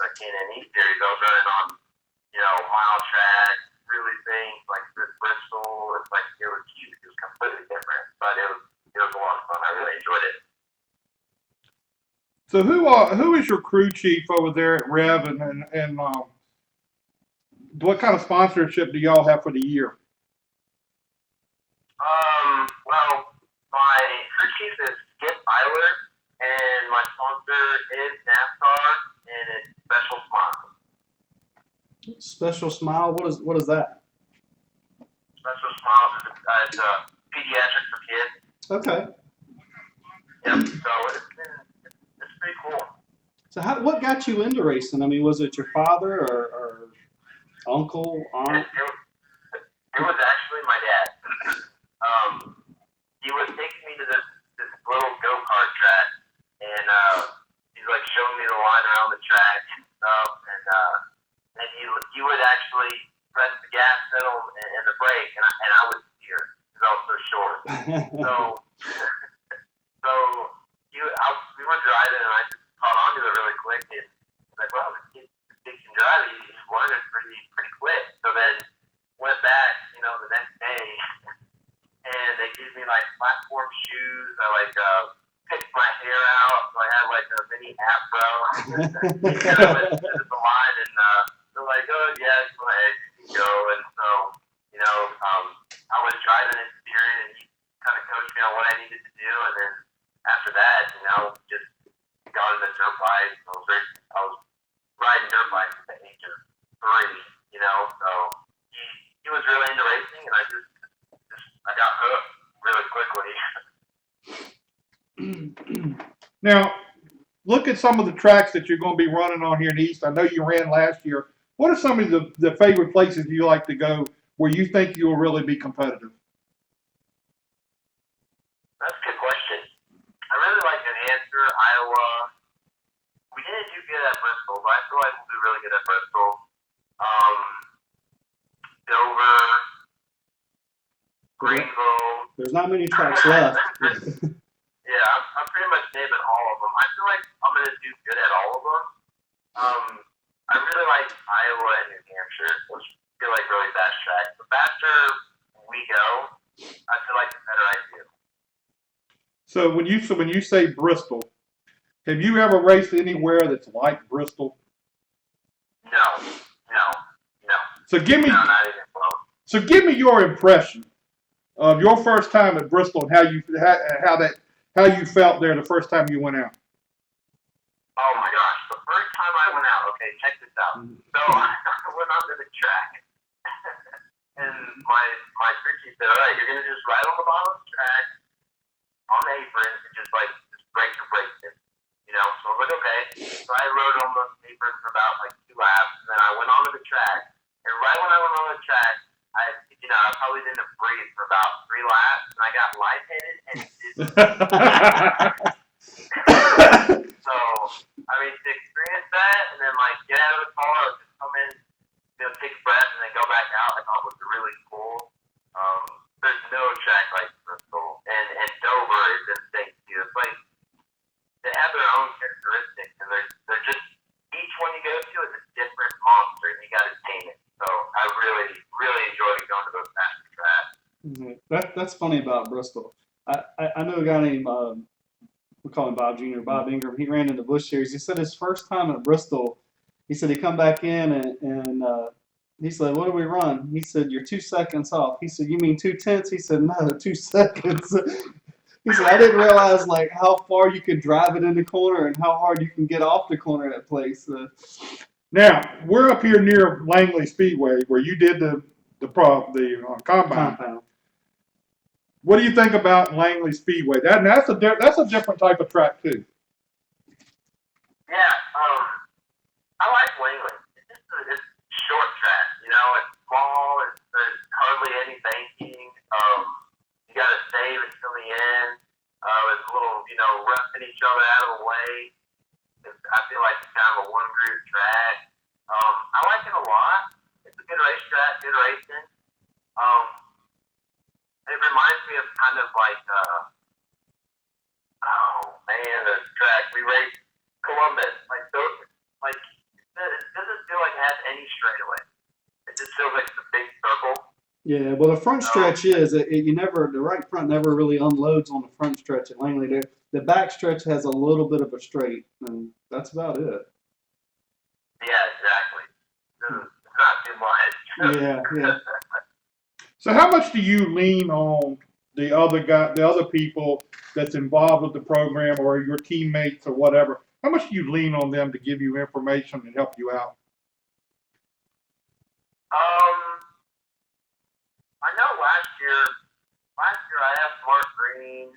the K&amp series, I was running on, mile tracks, really things like this Bristol. It's like it was huge. It was completely different, but it was a lot of fun. I really enjoyed it. So who is your crew chief over there at Rev, and what kind of sponsorship do y'all have for the year? Well, my crew chief is Skip Eiler, and my sponsor is NASCAR, and it's Special Smile. Special Smile. What is that? Special Smile is it's pediatrics for kids. Okay. Yep. So it's pretty cool. So what got you into racing? I mean, was it your father or uncle, aunt? It was actually my dad. He was taking me to this little go-kart track, and he's like showing me the line around the track and stuff, and he would actually press the gas pedal and the brake, and I would steer because I was so short. So we were driving, and I just caught onto it really quick, and I was like, well, this kid can drive. He's learning pretty quick. So then went back, the next day, and they gave me like platform shoes. I picked my hair out, so I had like a mini afro. And I went to the line, and they're like, oh yeah, go ahead, you can go. And so, I was driving in steering, and he kind of coached me on what I needed to do. And then after that, just got in the dirt bike. I was riding dirt bikes at the age of 3, so he was really into racing, and I got hooked really quickly. Now, look at some of the tracks that you're going to be running on here in the East. I know you ran last year. What are some of the favorite places you like to go where you think you'll really be competitive? That's a good question. I really like New Hampshire, Iowa. We didn't do good at Bristol, but I feel like we'll do really good at Bristol. Dover, Greenville. There's not many tracks left. Yeah, I'm pretty much naming all of them. I feel like I'm going to do good at all of them. I really like Iowa and New Hampshire, which feel like really fast tracks. The faster we go, I feel like the better I do. So when you say Bristol, have you ever raced anywhere that's like Bristol? No. So give me. No, not even close. So give me your impression of your first time at Bristol and how you felt there the first time you went out. Oh my gosh, the first time I went out, okay, check this out. So I went onto the track, and my crew chief said, all right, you're going to just ride on the bottom of the track, on the apron, and just break your brakes in. So I was like, okay. So I rode on the apron for about 2 laps, and then I went onto the track, and right when I went on the track, I probably didn't breathe for about 3 laps, and I got lightheaded and So, to experience that, and then get out of the car, or just come in, take a breath, and then go back out, I thought was really cool. There's no track like Bristol, and Dover is insane too. It's like they have their own characteristics, and they're just each one you go to is a different monster, and you got to tame it. So I really, really enjoyed going to those faster tracks. That's funny about Bristol. I know a guy named we call him Bob Jr. Bob Ingram. He ran in the Busch Series. He said his first time at Bristol, he said he come back in and he said, what do we run? He said, you're 2 seconds off. He said, you mean 2/10? He said, no, 2 seconds. He said, I didn't realize how far you could drive it in the corner and how hard you can get off the corner of that place. Now we're up here near Langley Speedway where you did the combine. What do you think about Langley Speedway? That's a different type of track too. Yeah, I like Langley. It's short track. It's small. There's hardly any banking. You got to save until the end. It's a little, roughing each other out of the way. I feel like it's kind of a one-groove track. I like it a lot. It's a good racetrack, good racing. It reminds me of kind of the track we raced Columbus. The straightaway. It just feels like it's a big circle. Yeah, well, the front stretch is the right front never really unloads on the front stretch at Langley. The back stretch has a little bit of a straight, and that's about it. Yeah, exactly. It's not too much. Yeah. So how much do you lean on the other people that's involved with the program, or your teammates or whatever? How much do you lean on them to give you information and help you out? I know last year I asked Mark Green,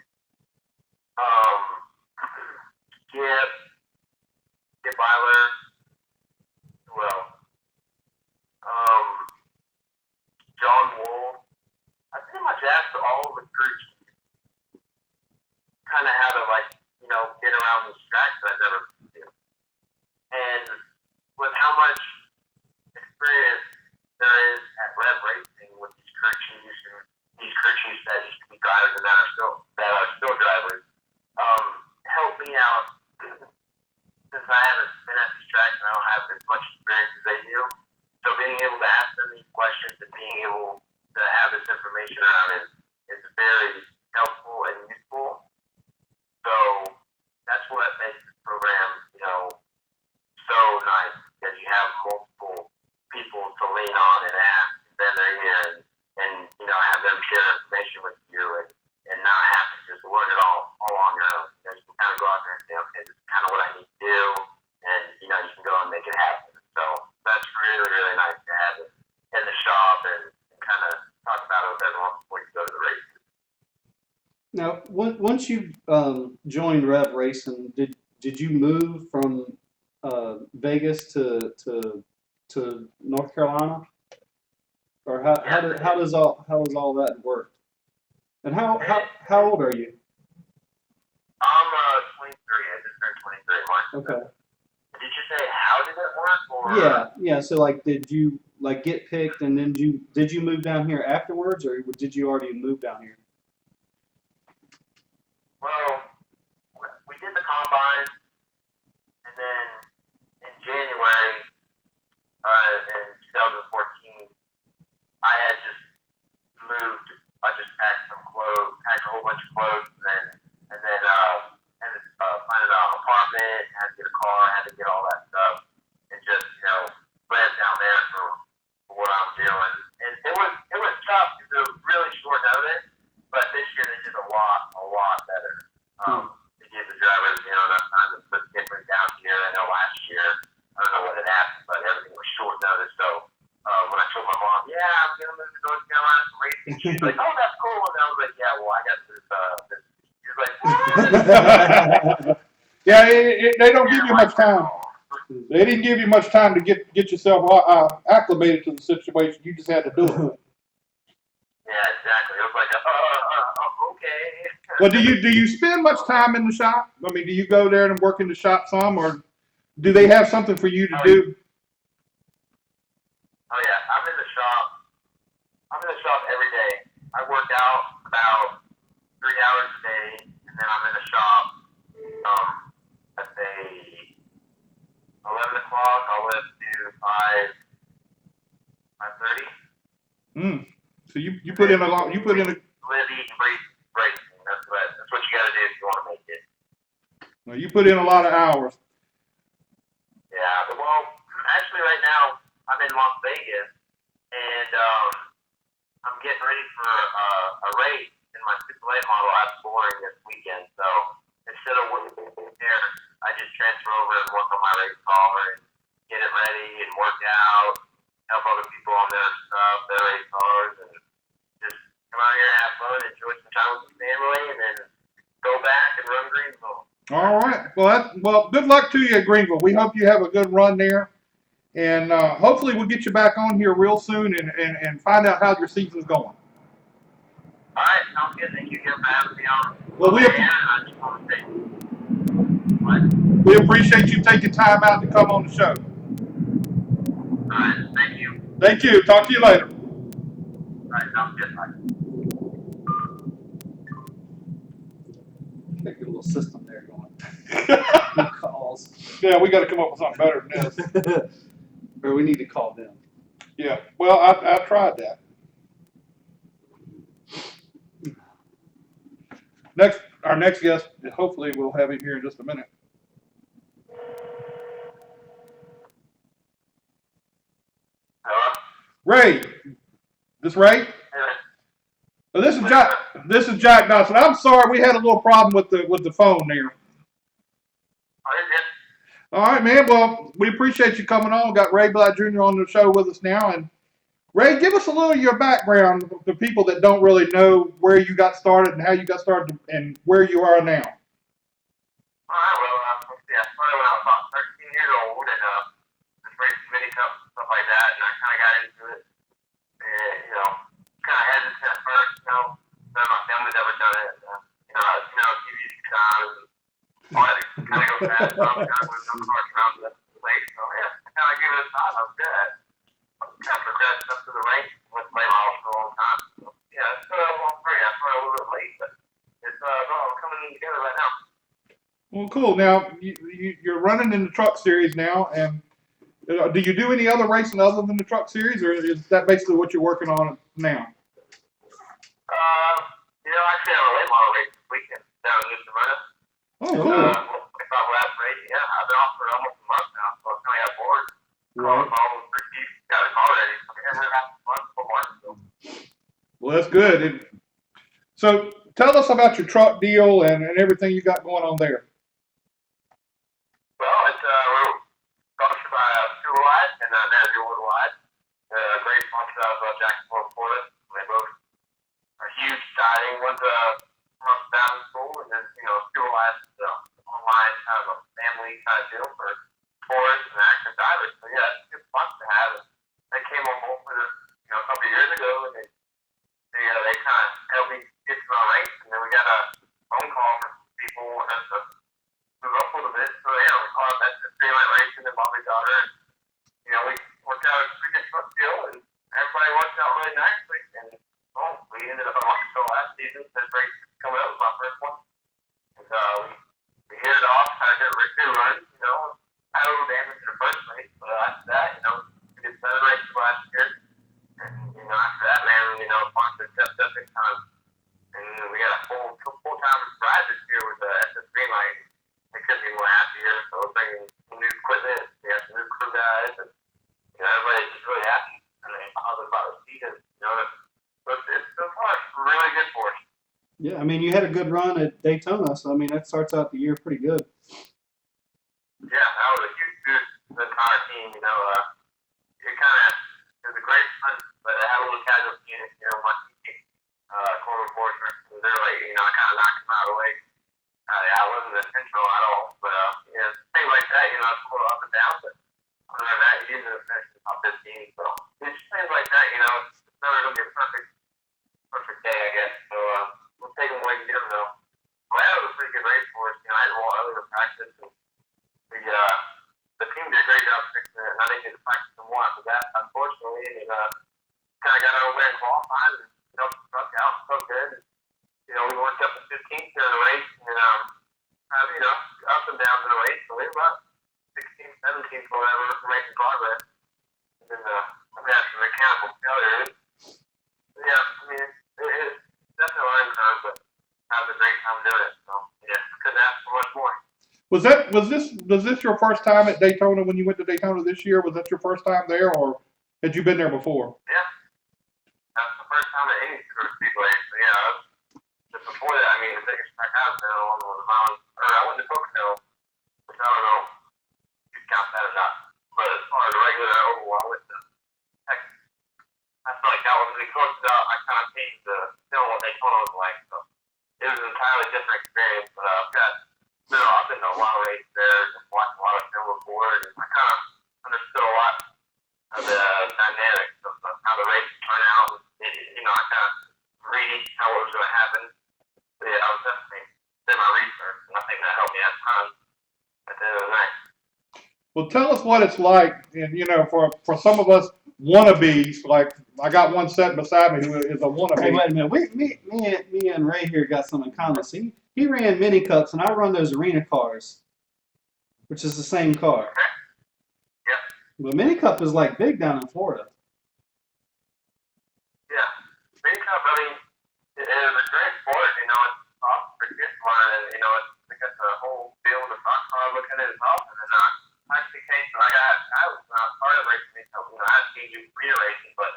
Skip Eiler, well, John Wool. I pretty much asked all of the groups kind of how to get around these tracks that I've never been to. And with how much experience there is at Rev Racing with these crew chiefs and these crew chiefs that used to be drivers and that are still drivers, help me out since I haven't been at these tracks and I don't have as much experience as they do. So being able to ask them these questions and being able to have this information around it is very helpful and useful. So that's what makes this program, so nice, because you have multiple people to lean on and ask, and then they're here and have them share information with you and not have to just learn it all on your own. You can kind of go out there and say, okay, this is kind of what I need to do, and you can go and make it happen. So that's really, really nice to have it in the shop and kind of talk about it with everyone before you go to the race. Now, once you joined Rev Racing, did you move from Vegas to North Carolina, or how does all that work? And how old are you? I'm 23. I just turned 23 March. Okay. Did you say how did it work? Or? Yeah. So did you get picked, and then did you move down here afterwards, or did you already move down here? Well, we did the combine, and then in January, in 2014, I had just moved. I just packed some clothes, packed a whole bunch of clothes, and then finding an apartment, had to get a car, had to get all that stuff, and just live down there for what I'm doing. And it was tough because it was really short notice, but this year they did a lot better. They gave the drivers enough time to put different down here. I know last year, I don't know what had happened, but everything was short notice. So when I told my mom, yeah, I'm gonna move to North Carolina for racing, she's like, oh, that's cool. And I was like, yeah, well, I got this. She's like, what? Yeah, they don't give you much time. They didn't give you much time to get yourself acclimated to the situation. You just had to do it. Yeah, exactly. It was like, okay. Well, do you spend much time in the shop? I mean, do you go there and work in the shop some, or do they have something for you to do? Oh yeah, I'm in the shop every day. I work out about 3 hours a day, and then I'm in the shop. I'd say 11 o'clock. I'll live to 5:30. So you put in a lot. You put in a. Live, eat, and breathe racing. That's what you got to do if you want to make it. Well, you put in a lot of hours. Yeah. Well, actually, right now I'm in Las Vegas, and I'm getting ready for a race in my AAA model at Boring this weekend. So instead of working there, I just transfer over and work on my race car and get it ready and work out, help other people on their stuff, their race cars, and just come out here and have fun, enjoy some time with your family, and then go back and run Greensville. All right. Well, good luck to you at Greenville. We hope you have a good run there, and hopefully we'll get you back on here real soon and find out how your season's going. All right, sounds good. Thank you again for having me on. Well, I just want to say, what? We appreciate you taking time out to come on the show. All right, thank you. Thank you. Talk to you later. All right, sounds good. Bye. Got a good little system there going. Calls. Yeah, we got to come up with something better than this. Or we need to call them. Yeah. Well, I tried that. Our next guest, hopefully we'll have him here in just a minute. Hello? Ray, this Ray? Hey, Well, this is Jack. This is Jack Dodson. I'm sorry, we had a little problem with the phone there. are you good? All right, man. Well, we appreciate you coming on. Got Ray Black Jr. on the show with us now, and Ray, give us a little of your background to people that don't really know where you got started and how you got started and where you are now. All right, well, let's see. I started when I was about 13 years old and just racing mini cups and stuff like that, and I kind of got into it. And, kind of hesitant at first, none of my family's ever done it. TV times and all that kind of go fast. So I'm kind of with those cars around the place. So, yeah, I kind of gave it a shot. I was good at it. Kind of progressed up to the rank with late models for a long time. So, yeah, it's well, I started a little bit late, but it's all coming together right now. Well, cool. Now you're running in the truck series now, and do you do any other racing other than the truck series, or is that basically what you're working on now? Actually, I have a late model race this weekend down in New Smyrna. Oh, cool. 25 lap race. Yeah, I've been off for almost a month now, so I kind of got bored. Right. Almost pretty deep. Got it already. So yeah, we're having fun for months. So. Well, that's good. So tell us about your truck deal and everything you got going on there. Well, it's we're sponsored by Silverlight and Manager Worldwide. Great sponsor out of Jacksonville, Florida. They both are huge siding. One's from Down School, and then Silverlight is online kind of a family kind of deal for tourists and active divers. So yeah, it's a good sponsor to have. And they came on board with us, a couple of years ago, and they kind of helped me get to my race. And then we got a phone call from people wanting us to move up a little bit. So yeah, we caught up at the Freeland Racing and Bobby's daughter, and we worked out a pretty good truck deal, and everybody worked out really nicely. And we ended up on Marshall last season. This race coming up was my first one, and we hit it off, had a good run. Had a little damage in the first race, but after that, we did 7 races last year, and after that, man, sponsor stepped up big time, and we got a full-time ride this year with the SS Greenlight. They couldn't be more happier, so we're bringing some new equipment. We got some new crew guys, and everybody's just really happy. And they positive about the season. It's so far really good for us. Yeah, I mean, you had a good run at Daytona, so I mean, that starts out the year pretty good. Yeah, that was a huge boost to the entire team. It was a great fun, but I had a little casualty in it. My team, Corner Fortner, they're like, I kind of knocked them out of the way. I wasn't intentional at all, but things like that, it's a little up and down. But other than that, you didn't finish the top 15. So it's just things like that, it's never gonna be a perfect day, I guess. So we'll take them away and get them though. Well, that was a pretty good race for us. I had a little earlier practice, and the team did a great job fixing it, and I didn't get to practice some more after that, unfortunately. And kind of got over there and qualified, and struck out so good. We worked up to 15th during the race, and ups and downs in the race. So we were about 16th, 17th, whatever, making progress. And then had some mechanical failures. Yeah, I mean, it's definitely a learning curve, but I had a great time doing it. So yeah, couldn't ask for much more. Was this your first time at Daytona when you went to Daytona this year? Was that your first time there, or had you been there before? Yeah, that's the first time at any super speedway. So yeah, just before that, I mean, the biggest track I've been on was I went to Pocono, which I don't know if you count that or not. But as far as regular oval, I went to Texas. I feel like that was the closest I kind of changed the film what Daytona was like. So it was an entirely different experience. But I've been to a lot of races there and watched a lot of film before, and I kind of understood a lot of the dynamics of how the races turn out. And, I kind of read how it was going to happen. But yeah, I was definitely did my research, and I think that helped me a ton at the end of the night. Well, tell us what it's like, and for some of us wannabes, like I got one sitting beside me who is a wannabe. Hey, wait a minute. Me and Ray here got some in common. See, he ran mini cups, and I run those arena cars, which is the same car. Okay. Yep. But Mini Cup is like big down in Florida. Yeah. Mini Cup, I mean, it is a great sport, you know, it's awesome for kids to learn, and, you know, it's got the whole field of rock car looking at it awesome, and, actually came, so I was not part of racing, so, you know, I had to do rear racing, but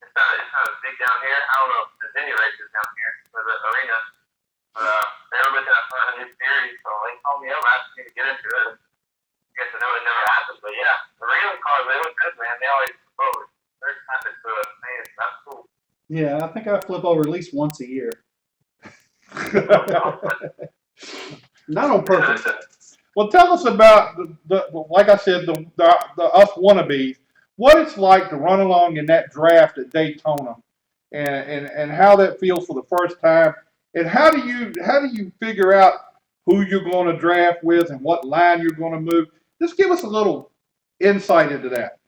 it's not as big down here. I don't know if there's any races down here for the arena, but, they were looking at starting a new series, so they called me up, asked me to get into it. I guess I know it never happened, but yeah, the regular cars, they look good, man, they always flip over. They're kind of good, man, that's cool. Yeah, I think I flip over at least once a year. Not on purpose. Well, tell us about like I said, the us wannabes. What it's like to run along in that draft at Daytona, and how that feels for the first time, and how do you figure out who you're going to draft with and what line you're going to move? Just give us a little insight into that.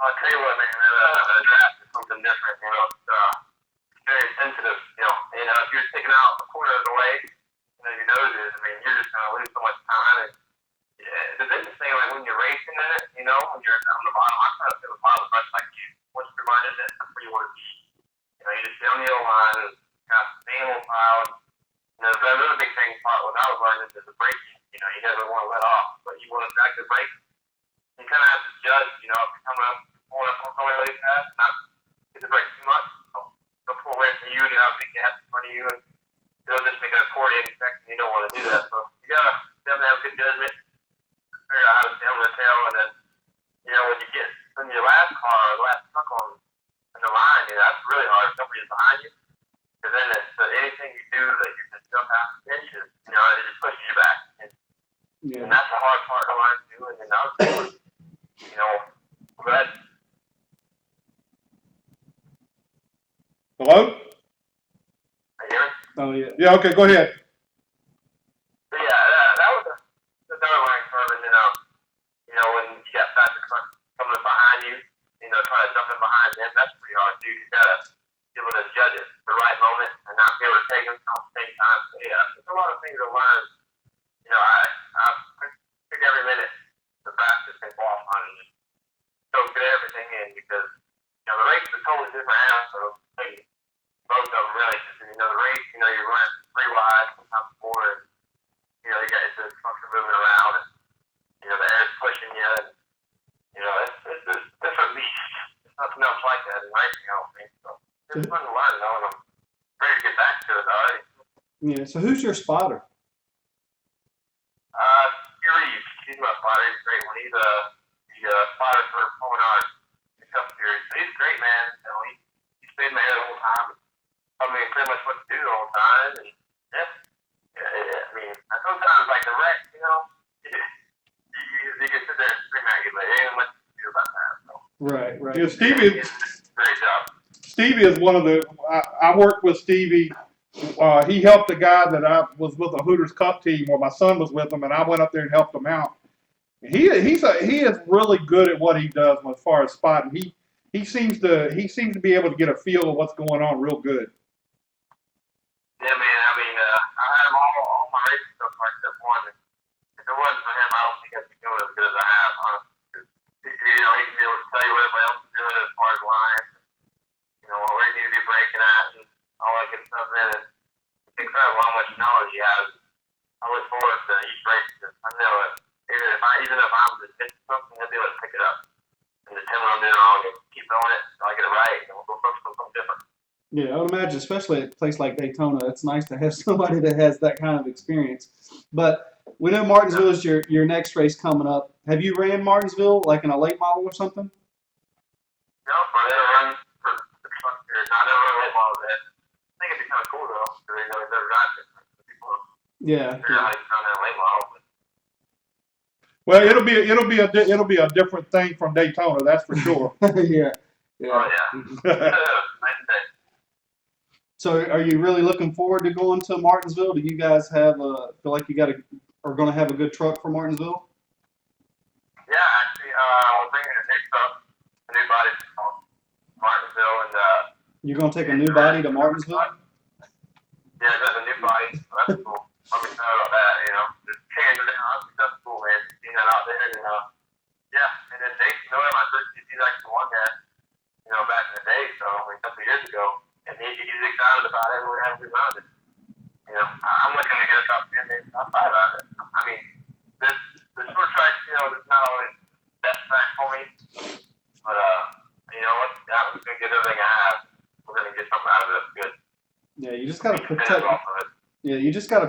I'll tell you what, man, the draft is something different, you know, it's very sensitive, you know, if you're sticking out a quarter of the way, you know, your nose is, I mean, you're just going to lose so much time, and the biggest thing, like, when you're racing in it, you know, when you're on the bottom, I try to feel the bottom as much like you, once you're running it, that's where you want to be, you know, you just stay on the yellow line, and kind of stay in the pile, and, you know, the other big thing part when I was learning is the braking, you know, you never want to let off, but you want to drag the brake, you kind of have to judge, you know, if you're coming up, pulling up on somebody really fast, not get the brake too much, so don't pull away from you, you know, big gap in front of you, and it'll just make a accordion effect, and you don't want to do that, so you gotta definitely have good judgment, figure out how to stay on the tail, and then, you know, when you get in your last car, or the last truck on in the line, you know, that's really hard if somebody's behind you, because then it's anything you do that you can jump out inches, you know, it just pushes you back, and that's the hard part to learn too, and then the other thing, you know, but Hello? I hear it. Oh yeah. Yeah. Okay. Go ahead. But yeah, that was another learning curve, and then, you know, when you got faster trucks coming up behind you, you know, trying to jump in behind them, that's pretty hard too. You gotta be able to judge it at the right moment and not be able to take them at the same time. So yeah, there's a lot of things to learn. You know, I pick every minute the fastest thing off on and just don't get everything in because, you know, the race is a totally different animal, so maybe both of them really, because, you know, the race, you know, you're running 3 wide, sometimes 4, and, you know, you got the trucks are moving around, and, you know, the air's pushing you, and, you know, it's a different beast. There's nothing else like that in racing, I don't think, so it's fun to learn, though, and I'm ready to get back to it already. Yeah. So who's your spotter? Seriers, he's my spotter, he's a great one. He's the spotter for Pulmonard, the Cup Series, so he's a great man, you know, he stayed in my head the whole time, told me pretty much what to do the whole time, and yeah, I mean, sometimes like the wreck, you know, you can sit there and scream at you, but there ain't much to do about that. So. Right. Yeah, Stevie. Great job. Stevie is one of the. I worked with Stevie. He helped a guy that I was with a Hooters Cup team where my son was with him, and I went up there and helped him out. He is really good at what he does as far as spotting. He seems to be able to get a feel of what's going on real good. Yeah, man. I mean, I had him all my racing stuff like except one. If it wasn't for him, I don't think I'd be doing as good as I have. You know, he can be able to tell you what everybody else is doing as far as lines. You know, where you need to be breaking at and all that good stuff. And it's incredible how much knowledge he has. I look forward to each race because I know it. Even if I'm just missing something, he'll be able to pick it up and just tell me I'm doing wrong and keep going it until I get it right. And we'll go focus on something different. Yeah, I would imagine, especially at a place like Daytona, it's nice to have somebody that has that kind of experience. But we know Martinsville is your next race coming up. Have you ran Martinsville like in a late model or something? No, I never run for the truck series. I never run late models yet. I think it'd be kind of cool though, because they know they've never got it. People Yeah. figure out how you run that late model. Well, it'll be a different thing from Daytona, that's for sure. Yeah. Oh yeah. Nice day. So, are you really looking forward to going to Martinsville? Do you guys feel like you are going to have a good truck for Martinsville? Yeah, actually, we're bringing a new truck, a new body from Martinsville, and You're going to take a new body to Martinsville? Yeah, that's a new body. So that's cool. I'm excited about that. You know, just changing it out. That's cool, man. Seeing that out there, and yeah, Miller, my first he's actually won that, back in the day, so a couple of years ago, and he's excited about it. We're having a good round. I'm looking to get a top 10, maybe top 5 out of it. I mean, the short track, it's not always the best track for me, but you know what? I'm just gonna get everything I have. We're gonna get something out of it that's good. Yeah, you just gotta protect. Yeah, you just gotta